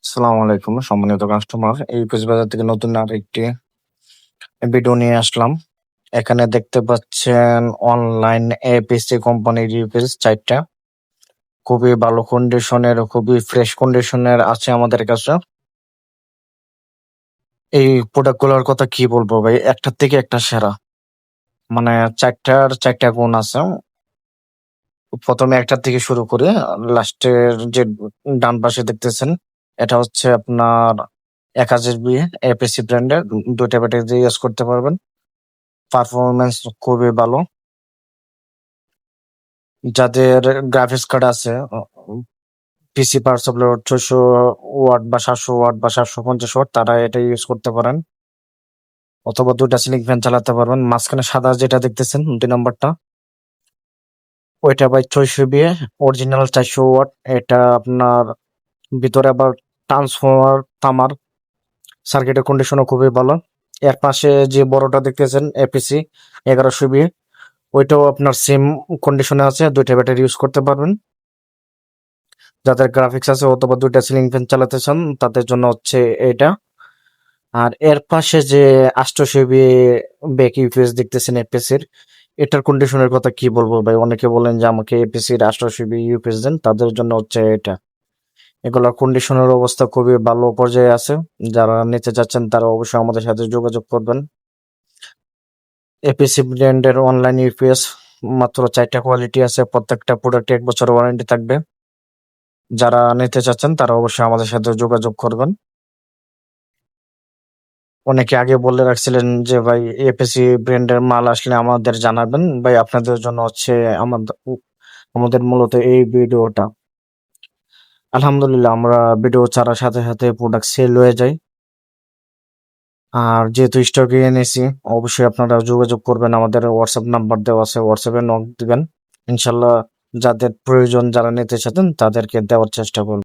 আসসালামু আলাইকুম সম্মানিত কাস্টমার। এই বাজার থেকে নতুন আরেকটি ভিডিও নিয়ে আসলাম। এখানে দেখতে পাচ্ছেন অনলাইন এপিসি কোম্পানির ইউপিএস ৪ টা। খুবই ভালো কন্ডিশনের, খুবই ফ্রেশ কন্ডিশনের আছে আমাদের কাছে। এই প্রোডাক্টগুলোর কথা কি বলবো ভাই? একটার থেকে একটা সেরা। মানে ৪ টার ৪ টা গুণ আছে। ১ম এ একটার থেকে শুরু করে লাস্টের যে ডান পাশে দেখতেছেন, এটা হচ্ছে আপনার ১০০০ বি এপিসি ব্র্যান্ডের ২ টা ব্যাটারি দিয়ে ইউজ করতে পারবেন। পারফরম্যান্স খুবই ভালো। যাদের গ্রাফিক্স কার্ড আছে, পিসি পাওয়ার সাপ্লাই ৬০০ ওয়াট বা ৭০০ ওয়াট বা ৭৫০ ওয়াট, তারা এটা ইউজ করতে পারেন। অথবা ২ টা সিলিং ফ্যান চালাতে পারবেন। মাঝখানে সাদা যেটা দেখতেছেন ২ নাম্বারটা, ওইটা ভাই ৬০০ বিএ অরিজিনাল ৪০০ ওয়াট। এটা আপনার ভিতরে আবার ট্রান্সফরমার তামার, সার্কিটের কন্ডিশনও খুবই ভালো। এর পাশে যে বড়টা দেখতেছেন এপিসি ১১০০ বিএ, ওইটাও আপনার সেম কন্ডিশনে আছে। ২ টা ব্যাটারি ইউজ করতে পারবেন। যাদের গ্রাফিক্স আছে অথবা ২ টা সিলিং ফ্যান চালাতে চান, তাদের জন্য হচ্ছে এটা। আর এর পাশে যে ৮০০ ব্যাক ইউপিএস দেখতেছেন এপিসির, এটার কন্ডিশনের কথা কি বলবো ভাই? অনেকে বলেন যে আমাকে এপিসির ৮০০ ইউপিএস দেন, তাদের জন্য হচ্ছে এটা। এগুলোর কন্ডিশনের অবস্থা খুবই ভালো পর্যায়ে আছে। যারা নিতে চাচ্ছেন তারা অবশ্যই আমাদের সাথে যোগাযোগ করবেন। এপিসি ব্র্যান্ডের অনলাইন ইউপিএস মাত্র ৪ টা কোয়ালিটি আছে। প্রত্যেকটা প্রোডাক্টে ১ বছরের ওয়ারেন্টি থাকবে। যারা নিতে চাচ্ছেন তারা অবশ্যই আমাদের সাথে যোগাযোগ করবেন। অনেকে আগে বলে রাখছিলেন যে ভাই এপিসি ব্র্যান্ডের মাল আসলে আমাদের জানাবেন। ভাই আপনাদের জন্য হচ্ছে আমাদের মূলত এই ভিডিওটা। আলহামদুলিল্লাহ আমরা ভিডিও ছাড়ার সাথে সাথে প্রোডাক্ট সেল হয়ে যায়। আর যেহেতু স্টকে এনেছি, অবশ্যই আপনারা যোগাযোগ করবেন। আমাদের হোয়াটসঅ্যাপ নাম্বার দেওয়া আছে, হোয়াটসঅ্যাপে নক দিবেন। ইনশাল্লাহ যাদের প্রয়োজন, যারা নিতে চাচ্ছেন তাদেরকে দেওয়ার চেষ্টা করব।